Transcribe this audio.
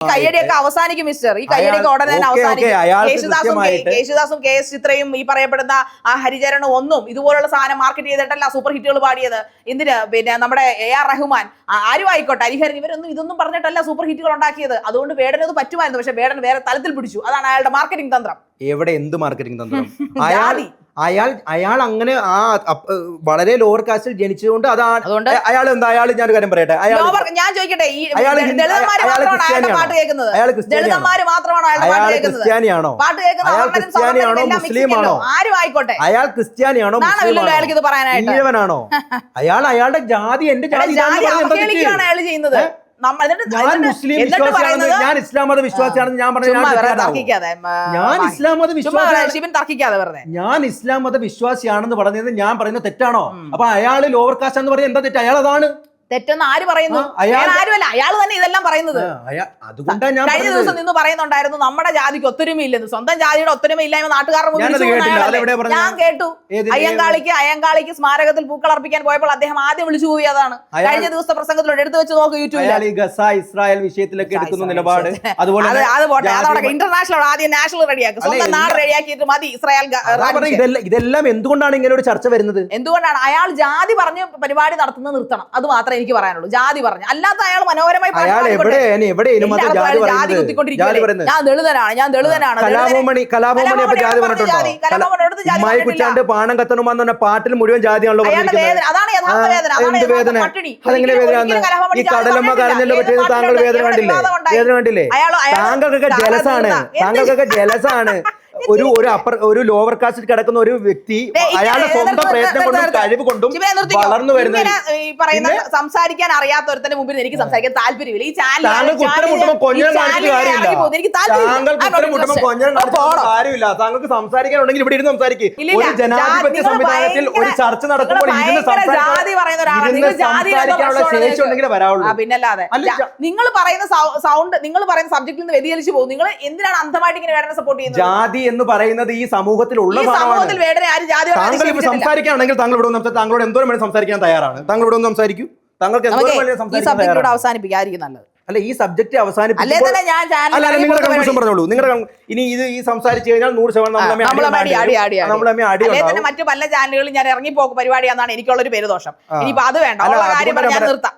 കയ്യടിയൊക്കെ അവസാനിക്കും മിസ്റ്റർ. ഈ കയ്യടിയൊക്കെ ഉടനെ തന്നെ അവസാനിക്കും. യേശുദാസും KS ചിത്രയും ഈ പറയപ്പെടുന്ന ആ ഹരിചരണും ഒന്നും ഇതുപോലുള്ള സാധനം മാർക്കറ്റ് ചെയ്തിട്ടല്ല സൂപ്പർ ഹിറ്റുകൾ പാടിയത്. എന്തിന് പിന്നെ നമ്മുടെ AR റഹ്മാൻ ആരും ആയിക്കോട്ടെ, ഹരിഹരൻ, ഇവരൊന്നും ഇതൊന്നും പറഞ്ഞിട്ടല്ല സൂപ്പർ ഹിറ്റുകൾ ഉണ്ടാക്കിയത്. അതുകൊണ്ട് വേടന് അത് പറ്റുമായിരുന്നു. പക്ഷെ വേടൻ വേറെ തലത്തിൽ പിടിച്ചു. അതാണ് അയാളുടെ മാർക്കറ്റിംഗ് തന്ത്രം. എവിടെ എന്ത് മാർക്കറ്റിംഗ് തന്ത്രം? അയാൾ അങ്ങനെ ആ വളരെ ലോവർ കാസ്റ്റിൽ ജനിച്ചതുകൊണ്ട് അതാണ് അയാൾ എന്താ. അയാൾ ഞാനൊരു കാര്യം പറയട്ടെ, ഞാൻ ചോദിക്കട്ടെ, ഈ ദളിതന്മാര് മാത്രമാണോ അയാളുടെ പാട്ട് കേൾക്കുന്നത്? ദളിതന്മാര് മാത്രമാണോ അയാളുടെ പാട്ട് കേൾക്കുന്നത്? ക്രിസ്ത്യാനിയാണോ? ക്രിസ്ത്യാനിയാണോ മുസ്ലിമാണോ? ആരും ആയിക്കോട്ടെ, അയാൾ ക്രിസ്ത്യാനിയാണോ അയാൾക്ക് ഇത് പറയാനായിട്ട്? ഈഴവനാണോ? അയാളുടെ ജാതി എന്റെ ജാതി അവഹേളിക്കുകയാണ് അയാൾ ചെയ്യുന്നത്. ഞാൻ മുസ്ലിം വിശ്വാസിയാണെന്ന്, ഞാൻ ഇസ്ലാം മത വിശ്വാസിയാണെന്ന് ഞാൻ പറഞ്ഞു. ഞാൻ ഇസ്ലാം മത വിശ്വാസിയാണെന്ന് പറഞ്ഞത് ഞാൻ പറയുന്നത് തെറ്റാണോ? അപ്പൊ അയാള് ലോവർ കാസ്റ്റ് എന്ന് പറഞ്ഞാൽ എന്താ തെറ്റ്? അയാൾ അതാണ് തെറ്റെന്ന് ആര് പറയുന്നു? ആരുമല്ല, അയാൾ തന്നെ ഇതെല്ലാം പറയുന്നത്. അതുകൊണ്ടാണ് ഞാൻ കഴിഞ്ഞ ദിവസം നിന്ന് പറയുന്നുണ്ടായിരുന്നു നമ്മുടെ ജാതിക്ക് ഒത്തൊരുമയില്ലെന്ന്. സ്വന്തം ജാതിയുടെ ഒത്തൊരുമയില്ലായ്മ നാട്ടുകാരുടെ മുന്നിൽ ഞാൻ കേട്ടു. അയ്യങ്കാളിക്ക് സ്മാരകത്തിൽ പൂക്കളർപ്പിക്കാൻ പോയപ്പോൾ അദ്ദേഹം ആദ്യം വിളിച്ചു പോയി. അതാണ് കഴിഞ്ഞ ദിവസത്തെ പ്രസംഗത്തിലൂടെ എടുത്തു വെച്ച് നോക്ക് യൂട്യൂബിൽ. ഇസ്രായേൽ വിഷയത്തിലൊക്കെ എടുക്കുന്ന നിലപാട് അതുപോലെ ഇന്റർനാഷണൽ ആദ്യം നാഷണൽ റെഡിയാക്കും, സ്വന്തം നാട് റെഡിയാക്കിയിട്ട് മതി ഇസ്രായേൽ. ഇതെല്ലാം എന്തുകൊണ്ടാണ് ഇങ്ങനെ ഒരു ചർച്ച വരുന്നത്? എന്തുകൊണ്ടാണ് അയാൾ ജാതി പറഞ്ഞ് പരിപാടി നടത്തുന്നത് നിർത്തണം. അത് മാത്രമേ എനിക്ക് പറയാനുള്ളൂ. ജാതി പറഞ്ഞു, അല്ലാത്ത അയാൾ മനോഹരമായി ഞാൻ ദളിതനാണ്, ഞാൻ ദളിതനാണ്. മൈക്കുച്ചാണ്ട് പാണം കത്തണം വന്ന പാട്ടിൽ മുഴുവൻ ജാതിയാണല്ലോ. അതാണ് യഥാർത്ഥ വേദന. ഈ കടലമ്മ കരഞ്ഞല്ലോ പറ്റിയത് താങ്കൾ വേദന കണ്ടില്ലേ? താങ്കൾക്കൊക്കെ ജലസാണ്. ഒരു ലോവർ കാസ്റ്റിൽ കിടക്കുന്ന ഒരു വ്യക്തി അയാളുടെ സ്വന്തം പ്രയത്നം കൊണ്ടും കഴിവ് കൊണ്ടും വളർന്നു വരുന്നത്. സംസാരിക്കാൻ അറിയാത്ത ഒരുത്തന്റെ മുമ്പിൽ എനിക്ക് സംസാരിക്കാൻ താല്പര്യമില്ല. ഈ താങ്കൾക്ക് ഉത്തരം മുട്ടുമ്പോൾ കൊഞ്ഞം കാണിച്ചിട്ട് കാര്യമില്ല. താങ്കൾക്ക് സംസാരിക്കാനുണ്ടെങ്കിൽ ഇവിടെ ഇരുന്ന് സംസാരിക്കും. ഒരു ജനാധിപത്യ സംവിധാനത്തിൽ ഒരു ചർച്ച നടക്കുമ്പോൾ ഇരുന്ന് സംസാരിക്കാനുള്ള ശേഷി ഉണ്ടെങ്കിൽ വരാവുള്ളൂ. പിന്നല്ലാതെ നിങ്ങൾ പറയുന്ന സൗണ്ട്, നിങ്ങൾ പറയുന്ന സബ്ജക്റ്റിൽ നിന്ന് വ്യതിചലിച്ചു പോകും. നിങ്ങൾ എന്തിനാണ് അന്ധമായിട്ട് ഇങ്ങനെ വേടനെ സപ്പോർട്ട് ചെയ്യുന്നത്? ജാതി എന്ന് പറയുന്നത് ഈ സമൂഹത്തിലുള്ള താങ്കൾ സംസാരിക്കുകയാണെങ്കിൽ താങ്കൾ ഇവിടെ താങ്കളോട് എന്തോരം വേണ്ടി സംസാരിക്കാൻ തയ്യാറാണ്. താങ്കൾ ഇവിടെ ഒന്ന് സംസാരിക്കൂ. താങ്കൾക്ക് അവസാനിപ്പിക്കാതിരിക്കും നല്ലത്. അല്ല, ഈ സബ്ജക്ട് പറഞ്ഞോളൂ. നിങ്ങളുടെ ഇനി ഈ സംസാരിച്ചു കഴിഞ്ഞാൽ 100% മറ്റു പല ചാനലുകളിൽ ഞാൻ ഇറങ്ങിപ്പോക്ക് പരിപാടിയാണെന്നാണ് എനിക്കുള്ളൊരു പേരുദോഷം. ഇനിയിപ്പോ അത് വേണ്ട, കാര്യം പറഞ്ഞാൽ നിർത്താം.